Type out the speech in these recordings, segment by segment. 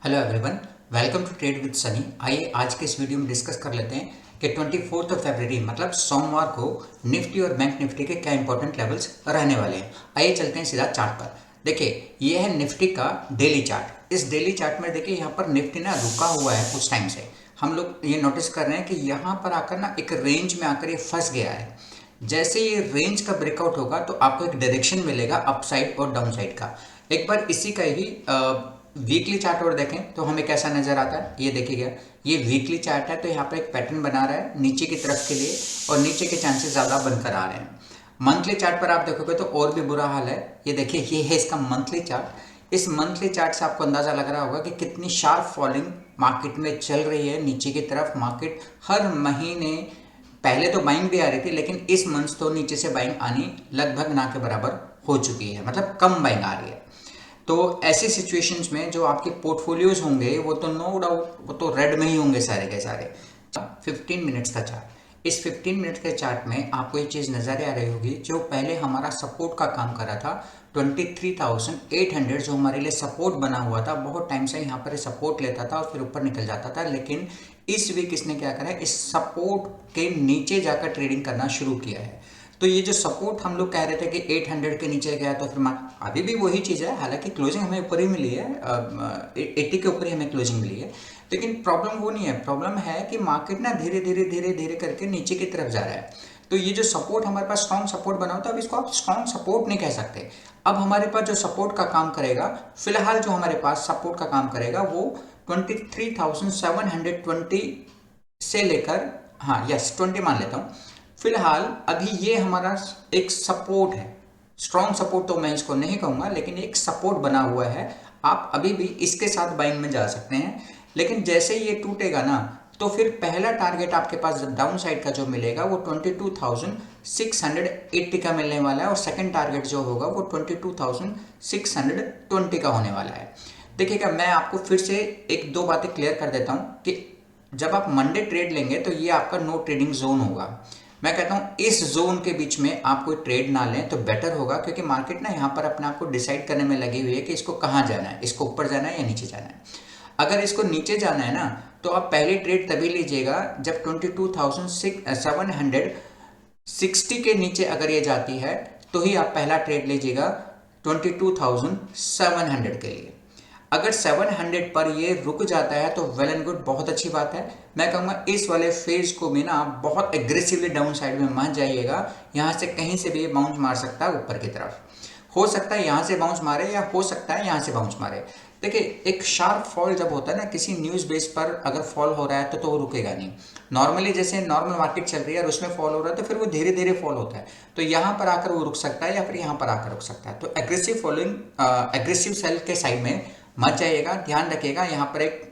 Hello everyone, welcome to trade with Sunny. आइए आज के इस वीडियो में डिस्कस कर लेते हैं कि 24 फरवरी मतलब सोमवार को निफ्टी और बैंक निफ्टी के क्या इंपॉर्टेंट लेवल्स रहने वाले हैं। आइए चलते हैं सीधा चार्ट पर। देखिए ये है निफ्टी का डेली चार्ट। इस डेली चार्ट में देखिए यहाँ पर निफ्टी ना रुका हुआ है कुछ टाइम से। हम लोग ये नोटिस कर रहे हैं कि यहाँ पर आकर ना एक रेंज में आकर ये फंस गया है। जैसे ये रेंज का ब्रेकआउट होगा तो आपको एक डायरेक्शन मिलेगा अप साइड और डाउन साइड का। एक बार इसी का ही वीकली चार्ट और देखें तो हमें कैसा नजर आता है। ये देखिएगा, ये वीकली चार्ट है तो यहाँ पर एक पैटर्न बना रहा है नीचे की तरफ के लिए और नीचे के चांसेस ज़्यादा बनकर आ रहे हैं। मंथली चार्ट पर आप देखोगे तो और भी बुरा हाल है। ये देखिए, ये है इसका मंथली चार्ट। इस मंथली चार्ट से आपको अंदाज़ा लग रहा होगा कि कितनी शार्प फॉलिंग मार्केट में चल रही है नीचे की तरफ। मार्केट हर महीने पहले तो बाइंग भी आ रही थी, लेकिन इस मंथ तो नीचे से बाइंग आनी लगभग ना के बराबर हो चुकी है, मतलब कम बाइंग आ रही है। तो ऐसी सिचुएशंस में जो आपके पोर्टफोलियोज होंगे वो तो नो डाउट वो तो रेड में ही होंगे सारे के सारे। 15 मिनट्स का चार्ट, इस 15 मिनट के चार्ट में आपको ये चीज़ नज़र आ रही होगी जो पहले हमारा सपोर्ट का काम कर रहा था 23,800, जो हमारे लिए सपोर्ट बना हुआ था। बहुत टाइम से यहाँ पर सपोर्ट लेता था और फिर ऊपर निकल जाता था, लेकिन इस वीक इसने क्या करा है, इस सपोर्ट के नीचे जाकर ट्रेडिंग करना शुरू किया है। तो ये जो सपोर्ट हम लोग कह रहे थे कि 800 के नीचे गया तो फिर अभी भी वही चीज़ है। हालांकि क्लोजिंग हमें ऊपर ही मिली है, 80 के ऊपर ही हमें क्लोजिंग मिली है, लेकिन प्रॉब्लम वो नहीं है। प्रॉब्लम है कि मार्केट ना धीरे धीरे धीरे धीरे करके नीचे की तरफ जा रहा है। तो ये जो सपोर्ट हमारे पास स्ट्रॉन्ग सपोर्ट बना होता है, अब इसको आप स्ट्रॉन्ग सपोर्ट नहीं कह सकते। अब हमारे पास जो सपोर्ट का काम करेगा, फिलहाल जो हमारे पास सपोर्ट का काम करेगा वो 23,720 से लेकर, हाँ यस 20 मान लेता हूँ फिलहाल। अभी ये हमारा एक सपोर्ट है, स्ट्रॉन्ग सपोर्ट तो मैं इसको नहीं कहूँगा, लेकिन एक सपोर्ट बना हुआ है। आप अभी भी इसके साथ बाइंग में जा सकते हैं, लेकिन जैसे ये टूटेगा ना तो फिर पहला टारगेट आपके पास डाउन साइड का जो मिलेगा वो 22,680 का मिलने वाला है और सेकंड टारगेट जो होगा वो 22,620 का होने वाला है। देखिएगा, मैं आपको फिर से एक दो बातें क्लियर कर देता हूँ कि जब आप मंडे ट्रेड लेंगे तो ये आपका नो ट्रेडिंग जोन होगा। मैं कहता हूँ इस जोन के बीच में आप कोई ट्रेड ना लें तो बेटर होगा, क्योंकि मार्केट ना यहाँ पर अपने आप को डिसाइड करने में लगी हुई है कि इसको कहाँ जाना है, इसको ऊपर जाना है या नीचे जाना है। अगर इसको नीचे जाना है ना तो आप पहली ट्रेड तभी लीजिएगा जब 22,760 के नीचे अगर ये जाती है तो ही आप पहला ट्रेड लीजिएगा 22,700 के लिए। अगर 700 पर ये रुक जाता है तो वेल एंड गुड, बहुत अच्छी बात है। मैं कहूँगा इस वाले फेज को भी ना बहुत एग्रेसिवली डाउन साइड में मत जाइएगा। यहाँ से कहीं से भी ये बाउंस मार सकता है ऊपर की तरफ। हो सकता है यहाँ से बाउंस मारे या हो सकता है यहाँ से बाउंस मारे। देखिए, एक शार्प फॉल जब होता है ना किसी न्यूज़ बेस पर, अगर फॉल हो रहा है तो वो रुकेगा नहीं। नॉर्मली जैसे नॉर्मल मार्केट चल रही है और उसमें फॉल हो रहा है तो फिर वो धीरे धीरे फॉल होता है, तो यहाँ पर आकर वो रुक सकता है या फिर यहाँ पर आकर रुक सकता है। तो एग्रेसिव फॉलोइंग, एग्रेसिव सेल के साइड में मत जाइएगा। ध्यान रखिएगा, यहाँ पर एक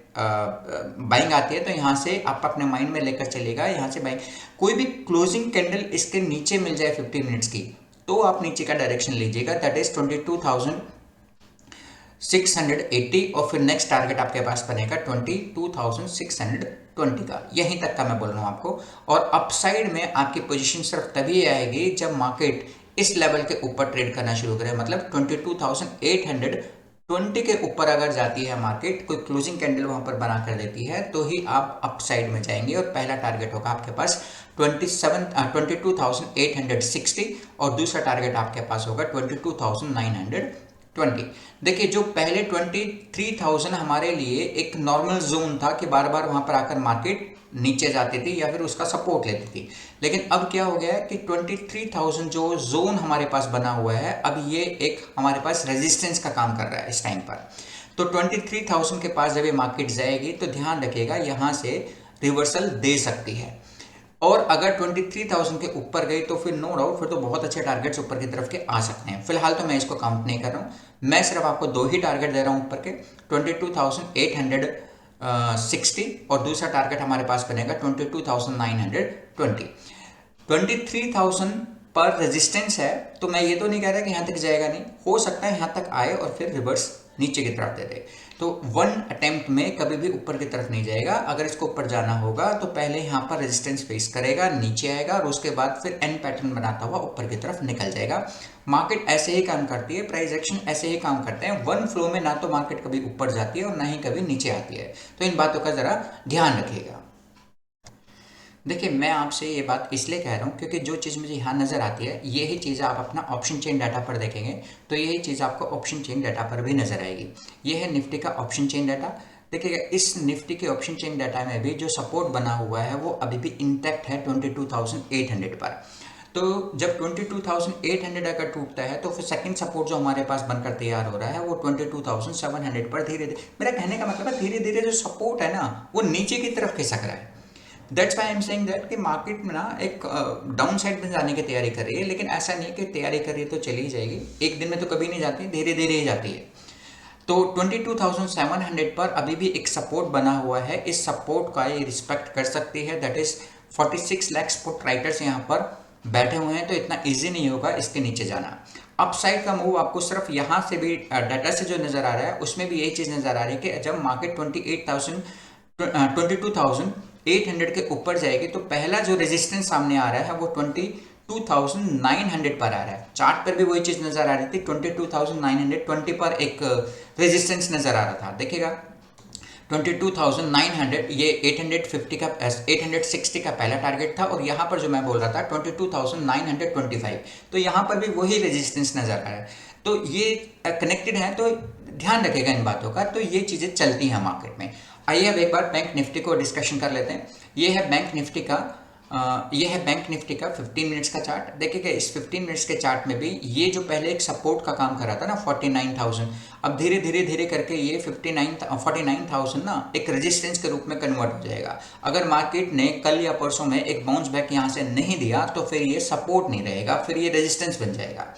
बाइंग आती है तो यहाँ से आप अपने माइंड में लेकर चलिएगा। यहाँ से बाइंग, कोई भी क्लोजिंग कैंडल इसके नीचे मिल जाए 50 मिनट्स की तो आप नीचे का डायरेक्शन लीजिएगा, दैट इज 22,680 और फिर नेक्स्ट टारगेट आपके पास बनेगा 22,620 का। यहीं तक का मैं बोल रहा हूँ आपको। और अपसाइड में आपकी पोजीशन सिर्फ तभी आएगी जब मार्केट इस लेवल के ऊपर ट्रेड करना शुरू करे, मतलब 22,820 के ऊपर अगर जाती है मार्केट, कोई क्लोजिंग कैंडल वहां पर बना कर देती है तो ही आप अपसाइड में जाएंगे और पहला टारगेट होगा आपके पास 22,860 और दूसरा टारगेट आपके पास होगा 22,920। देखिए, जो पहले 23,000 हमारे लिए एक नॉर्मल जोन था कि बार बार वहां पर आकर मार्केट नीचे जाती थी या फिर उसका सपोर्ट लेती थी, लेकिन अब क्या हो गया है कि 23,000 जो जोन हमारे पास बना हुआ है, अब ये एक हमारे पास रेजिस्टेंस का काम कर रहा है इस टाइम पर। तो 23,000 के पास जब ये मार्केट जाएगी तो ध्यान रखिएगा यहाँ से रिवर्सल दे सकती है। और अगर 23,000 के ऊपर गई तो फिर नो डाउट फिर तो बहुत अच्छे टारगेट्स ऊपर की तरफ के आ सकते हैं। फिलहाल तो मैं इसको काउंट नहीं कर रहा हूँ, मैं सिर्फ आपको दो ही टारगेट दे रहा हूँ ऊपर के, 22,860 और दूसरा टारगेट हमारे पास बनेगा 22,920। 23,000 पर रेजिस्टेंस है तो मैं ये तो नहीं कह रहा कि यहाँ तक जाएगा नहीं, हो सकता है यहाँ तक आए और फिर रिवर्स नीचे की तरफ दे दे। तो वन अटेम्प्ट में कभी भी ऊपर की तरफ नहीं जाएगा। अगर इसको ऊपर जाना होगा तो पहले यहाँ पर रेजिस्टेंस फेस करेगा, नीचे आएगा और उसके बाद फिर एन पैटर्न बनाता हुआ ऊपर की तरफ निकल जाएगा। मार्केट ऐसे ही काम करती है, प्राइस एक्शन ऐसे ही काम करते हैं। वन फ्लो में ना तो मार्केट कभी ऊपर जाती है और ना ही कभी नीचे आती है। तो इन बातों का जरा ध्यान रखिएगा। देखिए, मैं आपसे ये बात इसलिए कह रहा हूँ क्योंकि जो चीज़ मुझे यहाँ नज़र आती है यही चीज़ आप अपना ऑप्शन चेन डाटा पर देखेंगे तो यही चीज़ आपको ऑप्शन चेन डाटा पर भी नज़र आएगी। ये है निफ्टी का ऑप्शन चेन डाटा। देखिएगा, इस निफ्टी के ऑप्शन चेन डाटा में भी जो सपोर्ट बना हुआ है वो अभी भी इंटैक्ट है 22,800 पर। तो जब 22,800 अगर टूटता है तो फिर सेकंड सपोर्ट जो हमारे पास बनकर तैयार हो रहा है वो 22,700 पर धीरे धीरे, मेरा कहने का मतलब है धीरे धीरे जो सपोर्ट है ना वो नीचे की तरफ खिसक रहा है। That's why I am saying that कि मार्केट में ना एक डाउन साइड में जाने की तैयारी कर रही है, लेकिन ऐसा नहीं कि तैयारी कर रही है तो चली जाएगी। एक दिन में तो कभी नहीं जाती, धीरे धीरे ही जाती है। तो 22,700 पर अभी भी एक सपोर्ट बना हुआ है। इस सपोर्ट का ये रिस्पेक्ट कर सकती है। That is 46 lakh put writers यहाँ पर बैठे हुए हैं, तो इतना इजी नहीं होगा इसके नीचे जाना। अपसाइड का मूव आपको सिर्फ यहाँ से भी डाटा से जो नज़र आ रहा है उसमें भी यही चीज़ नज़र आ रही है कि जब मार्केट 22,800 के ऊपर जाएगी तो पहला जो रेजिस्टेंस सामने आ रहा है वो 22,900 पर आ रहा है। चार्ट पर भी वही चीज़ नज़र आ रही थी, 22,920 पर एक रेजिस्टेंस नज़र आ रहा था। देखिएगा 22,900 ये 860 का पहला टारगेट था और यहाँ पर जो मैं बोल रहा था 22,925, तो यहाँ पर भी वही रेजिस्टेंस नज़र आ रहा है। तो ये कनेक्टेड है, तो ध्यान रखेगा इन बातों का। तो ये चीज़ें चलती हैं मार्केट में। आइए अब एक बार बैंक निफ्टी को डिस्कशन कर लेते हैं। ये है बैंक निफ्टी का 15 मिनट्स का चार्ट। देखिएगा, इस 15 मिनट्स के चार्ट में भी ये जो पहले एक सपोर्ट का काम कर रहा था ना 49,000, अब धीरे धीरे धीरे करके ये 49,000 ना एक रेजिस्टेंस के रूप में कन्वर्ट हो जाएगा। अगर मार्केट ने कल या परसों में एक बाउंस बैक यहाँ से नहीं दिया तो फिर ये सपोर्ट नहीं रहेगा, फिर ये रेजिस्टेंस बन जाएगा।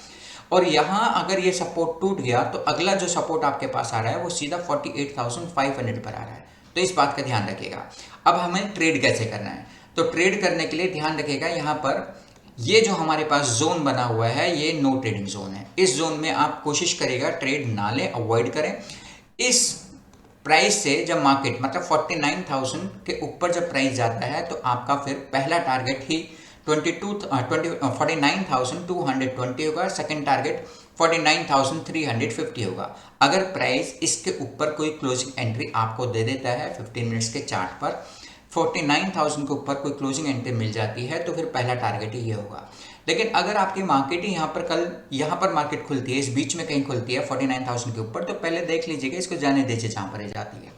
और यहाँ अगर ये सपोर्ट टूट गया तो अगला जो सपोर्ट आपके पास आ रहा है वो सीधा 48,500 पर आ रहा है। तो इस बात का ध्यान रखिएगा। अब हमें ट्रेड कैसे करना है, तो ट्रेड करने के लिए ध्यान रखिएगा, यहाँ पर ये जो हमारे पास जोन बना हुआ है ये नो ट्रेडिंग जोन है। इस जोन में आप कोशिश करेगा ट्रेड ना लें, अवॉइड करें। इस प्राइस से जब मार्केट मतलब 49,000 के ऊपर जब प्राइस जाता है तो आपका फिर पहला टारगेट ही 49,220 होगा, सेकेंड टारगेट 49,350 होगा। अगर प्राइस इसके ऊपर कोई क्लोजिंग एंट्री आपको दे देता है 15 मिनट्स के चार्ट पर 49,000 के ऊपर कोई क्लोजिंग एंट्री मिल जाती है तो फिर पहला टारगेट ही ये होगा। लेकिन अगर आपकी मार्केट ही यहाँ पर मार्केट खुलती है, इस बीच में कहीं खुलती है 49,000 के ऊपर, तो पहले देख लीजिएगा, इसको जाने दीजिए जहाँ पर जाती है।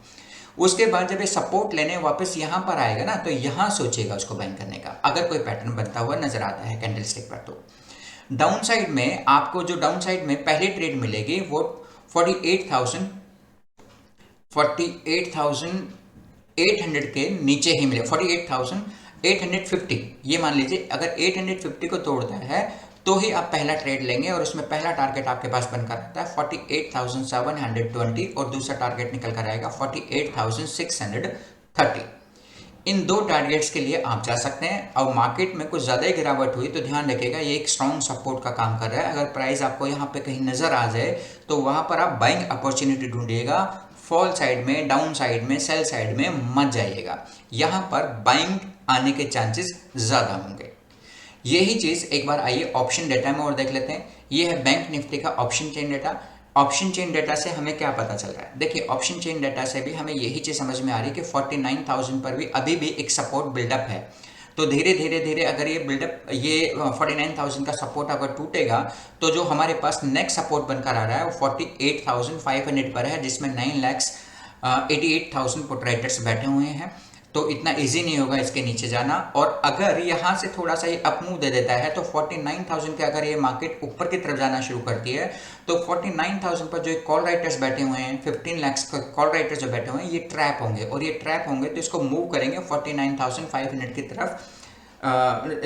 उसके बाद जब ये सपोर्ट लेने वापस यहाँ पर आएगा ना तो यहाँ सोचिएगा उसको बाइंग करने का, अगर कोई पैटर्न बनता हुआ नजर आता है कैंडल स्टिक पर। तो डाउन साइड में आपको जो डाउन साइड में पहली ट्रेड मिलेगी वो 48,800 के नीचे ही मिले, 48,850 ये मान लीजिए। अगर 850 को तोड़ता है तो ही आप पहला ट्रेड लेंगे और उसमें पहला टारगेट आपके पास बनकर आता है 48,720 और दूसरा टारगेट निकल कर आएगा 48,630। इन दो टारगेट्स के लिए आप जा सकते हैं। और मार्केट में कुछ ज़्यादा ही गिरावट हुई तो ध्यान रखिएगा ये एक स्ट्रॉन्ग सपोर्ट का काम कर रहा है। अगर प्राइस आपको यहाँ पे कहीं नज़र आ जाए तो वहाँ पर आप बाइंग अपॉर्चुनिटी ढूंढिएगा। फॉल साइड में, डाउन साइड में, सेल साइड में मत जाइएगा, यहाँ पर बाइंग आने के चांसेस ज़्यादा होंगे। यही चीज़ एक बार आइए ऑप्शन डेटा में और देख लेते हैं। ये है बैंक निफ्टी का option chain data. Option chain data से हमें क्या पता चल रहा है, देखिए ऑप्शन चेन डेटा से भी हमें यही चीज़ समझ में आ रही है कि 49,000 पर भी अभी भी एक सपोर्ट बिल्डअप है। तो धीरे धीरे धीरे अगर ये बिल्डअप, ये 49,000 का सपोर्ट अगर टूटेगा तो जो हमारे पास नेक्स्ट सपोर्ट बनकर आ रहा है वो 48,500 पर है, जिसमें 9,88,000 पुट राइटर्स बैठे हुए हैं। तो इतना इजी नहीं होगा इसके नीचे जाना। और अगर यहाँ से थोड़ा सा ये अप मूव दे देता है तो 49,000 के अगर ये मार्केट ऊपर की तरफ जाना शुरू करती है तो 49,000 पर जो कॉल राइटर्स बैठे हुए हैं, 15 लाख कॉल राइटर्स जो बैठे हुए हैं, ये ट्रैप होंगे। और ये ट्रैप होंगे तो इसको मूव करेंगे 49,500 की तरफ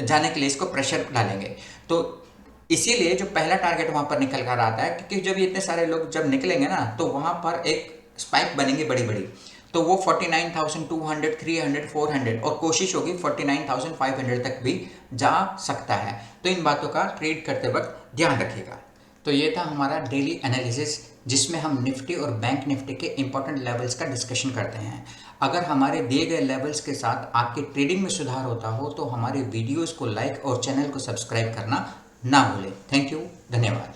जाने के लिए, इसको प्रेशर डालेंगे। तो इसीलिए जो पहला टारगेट वहाँ पर निकल कर आता है, क्योंकि जब इतने सारे लोग जब निकलेंगे ना तो वहाँ पर एक स्पाइक बनेंगी बड़ी बड़ी, तो वो 49,200, 300, 400 और कोशिश होगी 49,500 तक भी जा सकता है। तो इन बातों का ट्रेड करते वक्त ध्यान रखिएगा। तो ये था हमारा डेली एनालिसिस जिसमें हम निफ्टी और बैंक निफ्टी के इंपॉर्टेंट लेवल्स का डिस्कशन करते हैं। अगर हमारे दिए गए लेवल्स के साथ आपके ट्रेडिंग में सुधार होता हो तो हमारे वीडियोस को लाइक और चैनल को सब्सक्राइब करना ना भूलें। थैंक यू, धन्यवाद।